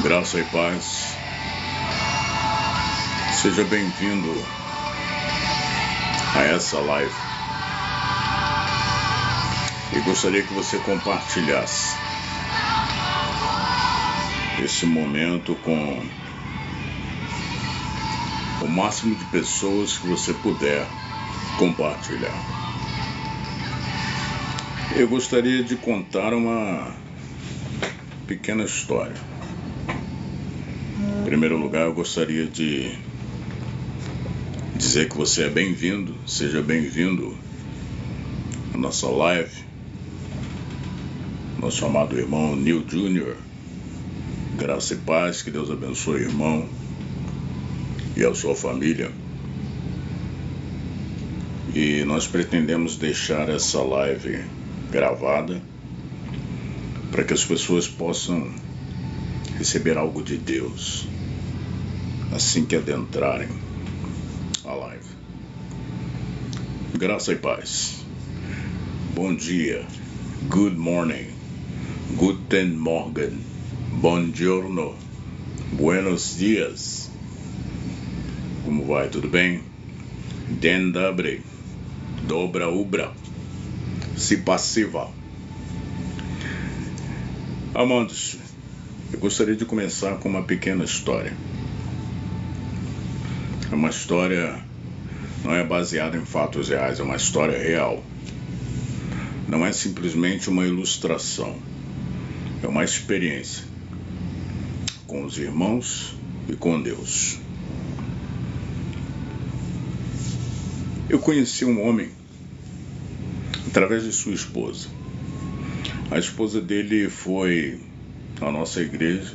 Graça e paz. Seja bem-vindo a essa live. E gostaria que você compartilhasse esse momento com o máximo de pessoas que você puder compartilhar. Eu gostaria de contar uma pequena história. Em primeiro lugar, eu gostaria de dizer que você é bem-vindo, seja bem-vindo à nossa live. Nosso amado irmão Neil Jr., graça e paz, que Deus abençoe o irmão e a sua família. E nós pretendemos deixar essa live gravada para que as pessoas possam receber algo de Deus assim que adentrarem a live. Graça e paz. Bom dia. Good morning. Guten Morgen. Buongiorno. Buenos dias. Como vai? Tudo bem? Den dobre. Dobra ubra. Se passiva. Amados, eu gostaria de começar com uma pequena história. É uma história, não é baseada em fatos reais, é uma história real. Não é simplesmente uma ilustração, é uma experiência com os irmãos e com Deus. Eu conheci um homem através de sua esposa. A esposa dele foi à nossa igreja,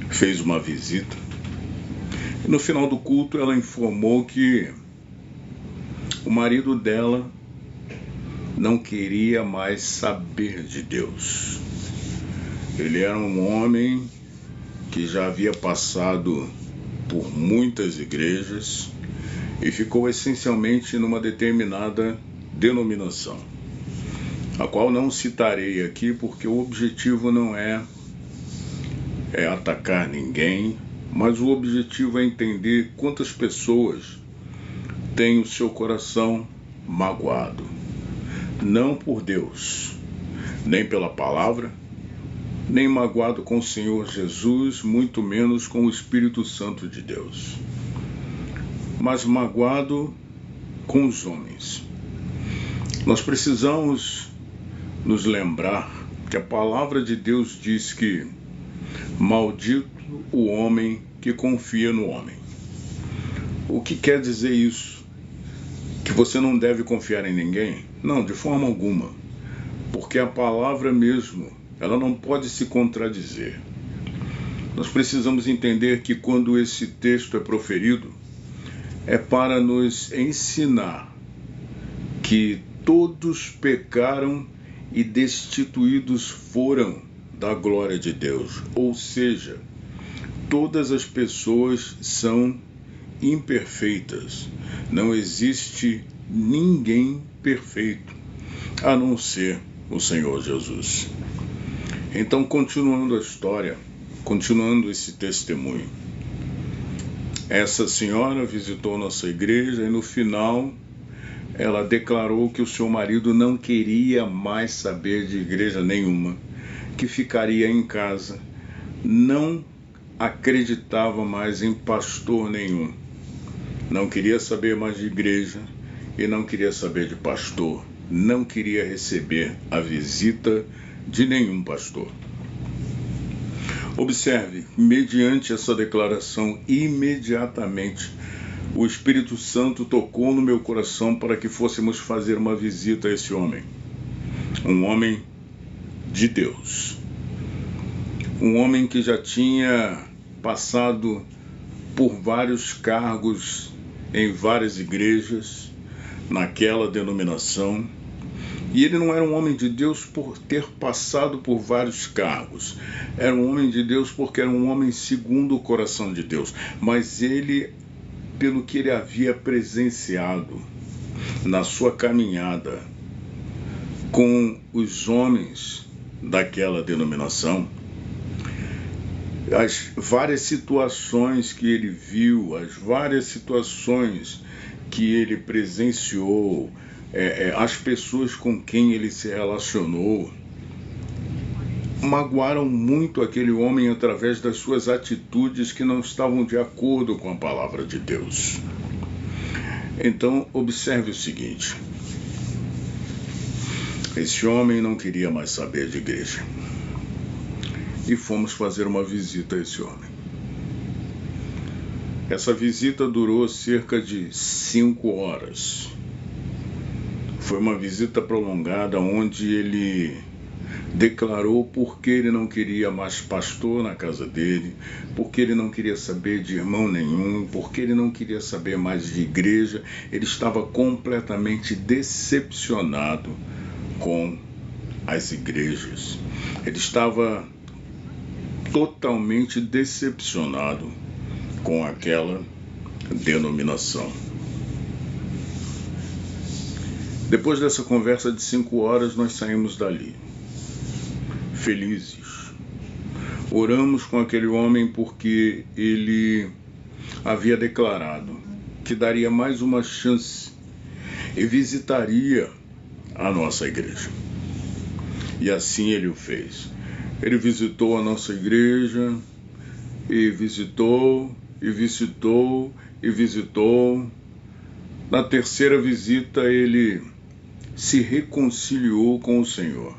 fez uma visita. E no final do culto ela informou que o marido dela não queria mais saber de Deus. Ele era um homem que já havia passado por muitas igrejas e ficou essencialmente numa determinada denominação, a qual não citarei aqui porque o objetivo não é atacar ninguém, mas o objetivo é entender quantas pessoas têm o seu coração magoado, não por Deus, nem pela palavra, nem magoado com o Senhor Jesus, muito menos com o Espírito Santo de Deus, mas magoado com os homens. Nós precisamos nos lembrar que a palavra de Deus diz que maldito o homem que confia no homem. O que quer dizer isso? Que você não deve confiar em ninguém? Não, de forma alguma. Porque a palavra mesmo, ela não pode se contradizer. Nós precisamos entender que quando esse texto é proferido, é para nos ensinar que todos pecaram e destituídos foram da glória de Deus. Ou seja, todas as pessoas são imperfeitas. Não existe ninguém perfeito, a não ser o Senhor Jesus. Então, continuando a história, continuando esse testemunho, essa senhora visitou nossa igreja e no final ela declarou que o seu marido não queria mais saber de igreja nenhuma, que ficaria em casa, não acreditava mais em pastor nenhum, não queria saber mais de igreja e não queria saber de pastor, não queria receber a visita de nenhum pastor. Observe, mediante essa declaração, imediatamente o Espírito Santo tocou no meu coração para que fôssemos fazer uma visita a esse homem. Um homem de Deus. Um homem que já tinha passado por vários cargos em várias igrejas, naquela denominação. E ele não era um homem de Deus por ter passado por vários cargos. Era um homem de Deus porque era um homem segundo o coração de Deus. Mas ele, pelo que ele havia presenciado na sua caminhada com os homens daquela denominação, as várias situações que ele viu, as várias situações que ele presenciou, as pessoas com quem ele se relacionou, magoaram muito aquele homem através das suas atitudes que não estavam de acordo com a palavra de Deus. Então, observe o seguinte: esse homem não queria mais saber de igreja. E fomos fazer uma visita a esse homem. Essa visita durou cerca de 5 horas. Foi uma visita prolongada onde ele declarou porque ele não queria mais pastor na casa dele, porque ele não queria saber de irmão nenhum, porque ele não queria saber mais de igreja. Ele estava completamente decepcionado com as igrejas. Ele estava totalmente decepcionado com aquela denominação. Depois dessa conversa de 5 horas, nós saímos dali, felizes. Oramos com aquele homem porque ele havia declarado que daria mais uma chance e visitaria a nossa igreja. E assim ele o fez. Ele visitou a nossa igreja, e visitou, e visitou, e visitou. Na terceira visita, ele se reconciliou com o Senhor.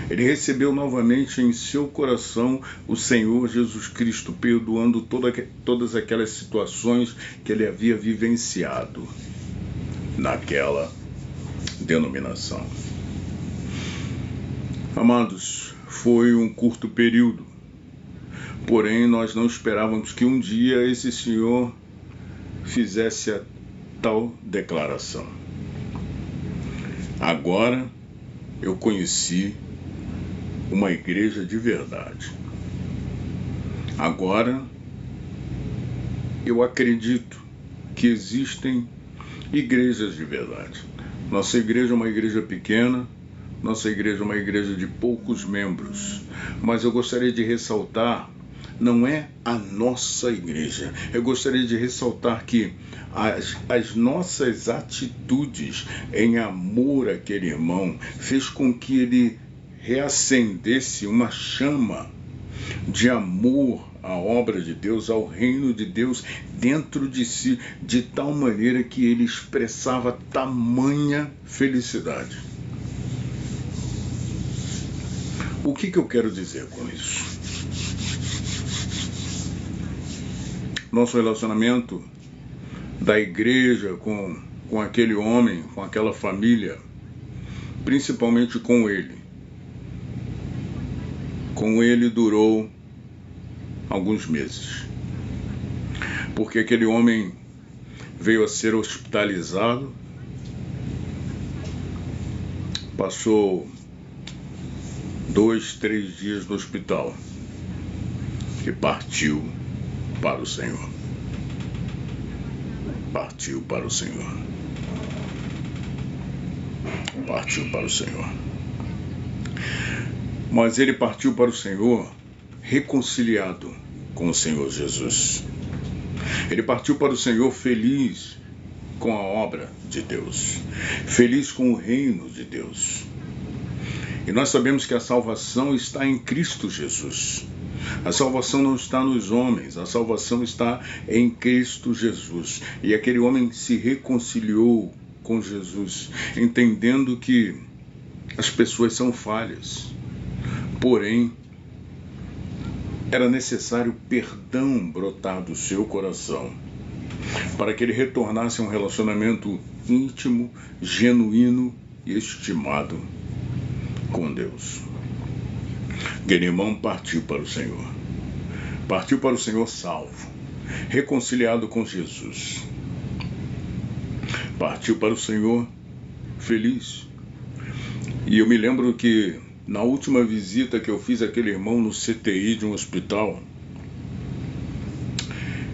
Ele recebeu novamente em seu coração o Senhor Jesus Cristo, perdoando todas aquelas situações que ele havia vivenciado naquela denominação. Amados, foi um curto período, porém nós não esperávamos que um dia esse senhor fizesse a tal declaração. Agora eu conheci uma igreja de verdade. Agora eu acredito que existem igrejas de verdade. Nossa igreja é uma igreja pequena. Nossa igreja é uma igreja de poucos membros, mas eu gostaria de ressaltar, não é a nossa igreja. Eu gostaria de ressaltar que as nossas atitudes em amor àquele irmão fez com que ele reacendesse uma chama de amor à obra de Deus, ao reino de Deus dentro de si, de tal maneira que ele expressava tamanha felicidade. O que eu quero dizer com isso? Nosso relacionamento da igreja com aquele homem, com aquela família, principalmente com ele durou alguns meses. Porque aquele homem veio a ser hospitalizado, passou 2, 3 dias no hospital e partiu para o Senhor. Partiu para o Senhor. Partiu para o Senhor. Mas ele partiu para o Senhor reconciliado com o Senhor Jesus. Ele partiu para o Senhor feliz com a obra de Deus, feliz com o reino de Deus. E nós sabemos que a salvação está em Cristo Jesus. A salvação não está nos homens, a salvação está em Cristo Jesus. E aquele homem se reconciliou com Jesus, entendendo que as pessoas são falhas. Porém, era necessário perdão brotar do seu coração para que ele retornasse a um relacionamento íntimo, genuíno e estimado com Deus. Aquele irmão partiu para o Senhor. Partiu para o Senhor salvo, reconciliado com Jesus. Partiu para o Senhor feliz. E eu me lembro que na última visita que eu fiz àquele irmão no CTI de um hospital,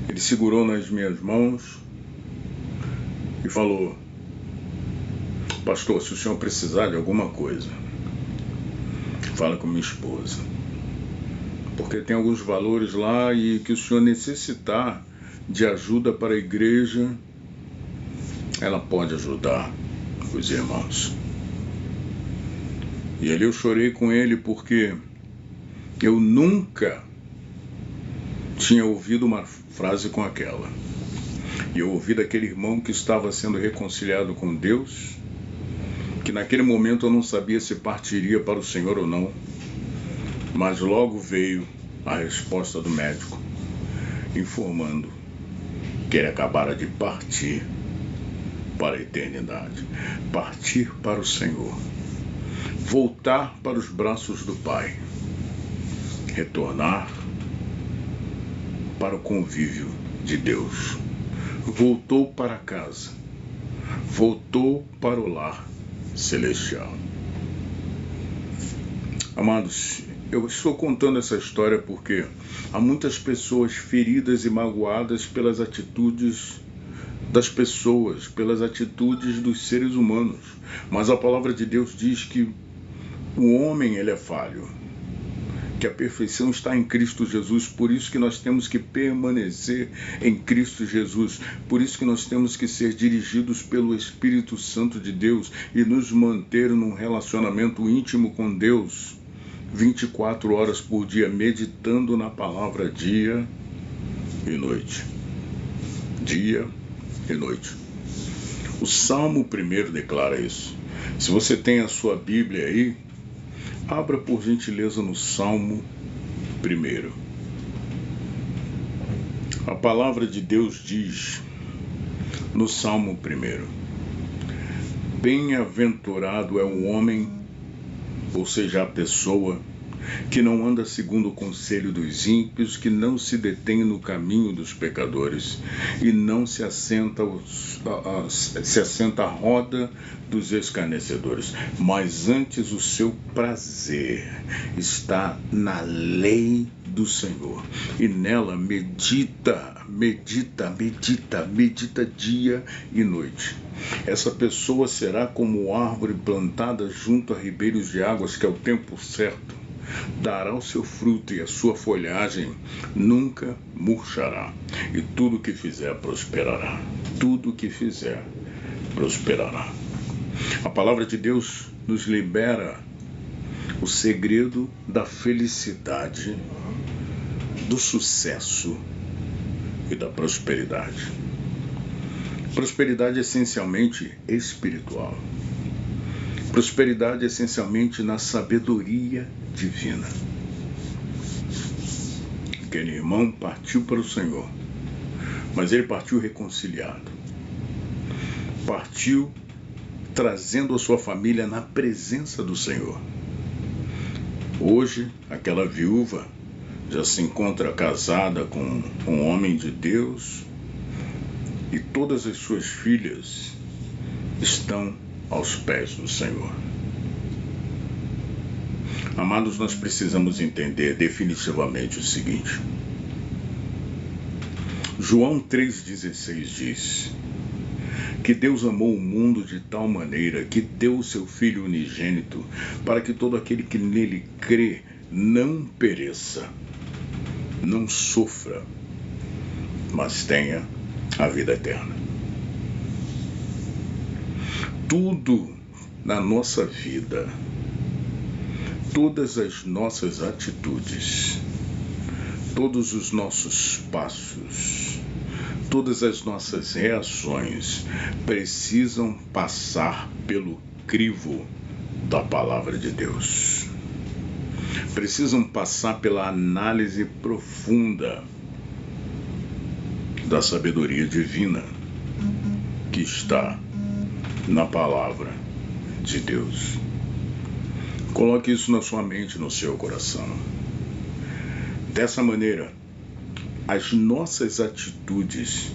ele segurou nas minhas mãos e falou: pastor, se o senhor precisar de alguma coisa, fala com minha esposa. porque tem alguns valores lá e que o Senhor necessitar de ajuda para a igreja, ela pode ajudar os irmãos. E ali eu chorei com ele porque eu nunca tinha ouvido uma frase com aquela. E eu ouvi daquele irmão que estava sendo reconciliado com Deus, que naquele momento eu não sabia se partiria para o Senhor ou não, mas logo veio a resposta do médico, informando que ele acabara de partir para a eternidade, partir para o Senhor, voltar para os braços do Pai, retornar para o convívio de Deus. Voltou para casa, voltou para o lar celestial. Amados, eu estou contando essa história porque há muitas pessoas feridas e magoadas pelas atitudes das pessoas, pelas atitudes dos seres humanos. Mas a palavra de Deus diz que o homem ele é falho, que a perfeição está em Cristo Jesus. Por isso que nós temos que permanecer em Cristo Jesus. Por isso que nós temos que ser dirigidos pelo Espírito Santo de Deus e nos manter num relacionamento íntimo com Deus 24 horas por dia, meditando na palavra dia e noite. Dia e noite. O Salmo 1 declara isso. Se você tem a sua Bíblia aí, abra por gentileza no Salmo 1. A palavra de Deus diz no Salmo 1: bem-aventurado é o homem, ou seja, a pessoa, que não anda segundo o conselho dos ímpios, que não se detém no caminho dos pecadores e não se assenta à roda dos escarnecedores, mas antes o seu prazer está na lei do Senhor, e nela medita dia e noite. Essa pessoa será como árvore plantada junto a ribeiros de águas, que ao tempo certo dará o seu fruto e a sua folhagem nunca murchará, e tudo que fizer prosperará. Tudo que fizer prosperará. A palavra de Deus nos libera o segredo da felicidade, do sucesso e da prosperidade. Prosperidade essencialmente espiritual. Prosperidade essencialmente na sabedoria divina. Aquele irmão partiu para o Senhor, mas ele partiu reconciliado. Partiu trazendo a sua família na presença do Senhor. Hoje, aquela viúva já se encontra casada com um homem de Deus e todas as suas filhas estão aos pés do Senhor. Amados, nós precisamos entender definitivamente o seguinte. João 3,16 diz que Deus amou o mundo de tal maneira que deu o seu Filho unigênito para que todo aquele que nele crê não pereça, não sofra, mas tenha a vida eterna. Tudo na nossa vida, todas as nossas atitudes, todos os nossos passos, todas as nossas reações precisam passar pelo crivo da palavra de Deus. Precisam passar pela análise profunda da sabedoria divina que está na palavra de Deus. Coloque isso na sua mente, no seu coração. Dessa maneira, as nossas atitudes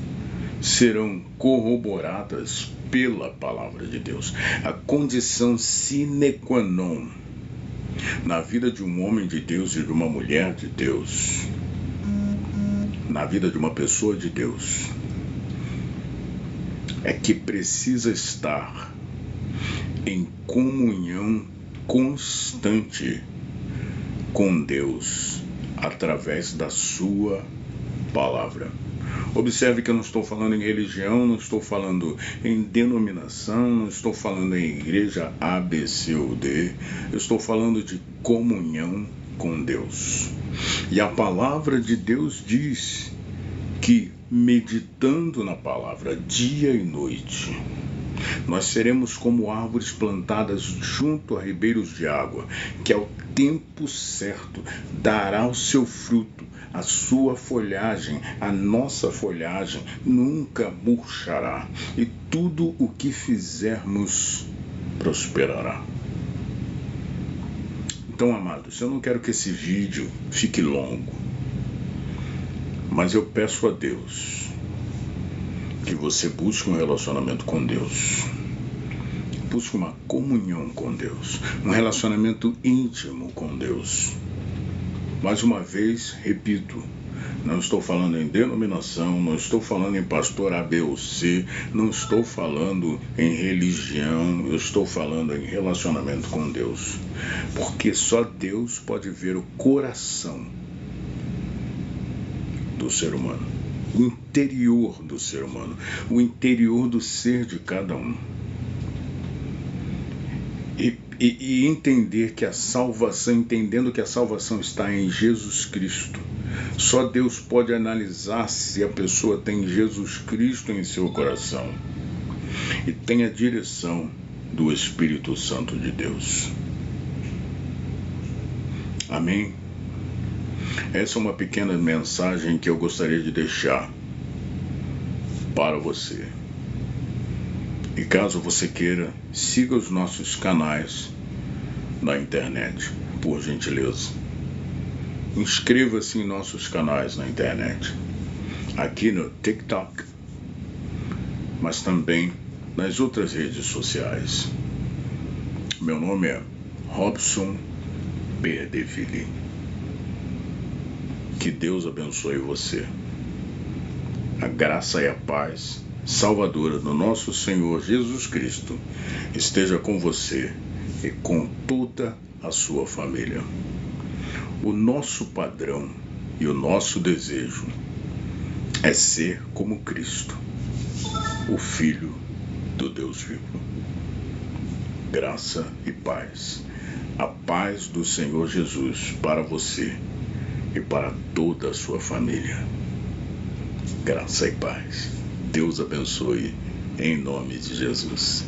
serão corroboradas pela palavra de Deus. A condição sine qua non na vida de um homem de Deus e de uma mulher de Deus, na vida de uma pessoa de Deus, é que precisa estar em comunhão constante com Deus através da sua palavra. Observe que eu não estou falando em religião, não estou falando em denominação, não estou falando em igreja A, B, C ou D. Eu estou falando de comunhão com Deus. E a palavra de Deus diz que, meditando na palavra dia e noite, nós seremos como árvores plantadas junto a ribeiros de água, que ao tempo certo dará o seu fruto, a sua folhagem, a nossa folhagem nunca murchará, e tudo o que fizermos prosperará. Então, amados, eu não quero que esse vídeo fique longo, mas eu peço a Deus que você busque um relacionamento com Deus, busque uma comunhão com Deus, um relacionamento íntimo com Deus. Mais uma vez, repito, não estou falando em denominação, não estou falando em pastor A, B ou C, não estou falando em religião, eu estou falando em relacionamento com Deus. Porque só Deus pode ver o coração do ser humano, o interior do ser humano, o interior do ser de cada um. E entender que a salvação, entendendo que a salvação está em Jesus Cristo. Só Deus pode analisar se a pessoa tem Jesus Cristo em seu coração e tem a direção do Espírito Santo de Deus. Amém? Essa é uma pequena mensagem que eu gostaria de deixar para você. E caso você queira, siga os nossos canais na internet, por gentileza. Inscreva-se em nossos canais na internet, aqui no TikTok, mas também nas outras redes sociais. Meu nome é Robson Perdeville. Que Deus abençoe você. A graça e a paz salvadora do nosso Senhor Jesus Cristo esteja com você e com toda a sua família. O nosso padrão e o nosso desejo é ser como Cristo, o Filho do Deus vivo. Graça e paz. A paz do Senhor Jesus para você e para toda a sua família. Graça e paz. Deus abençoe, em nome de Jesus.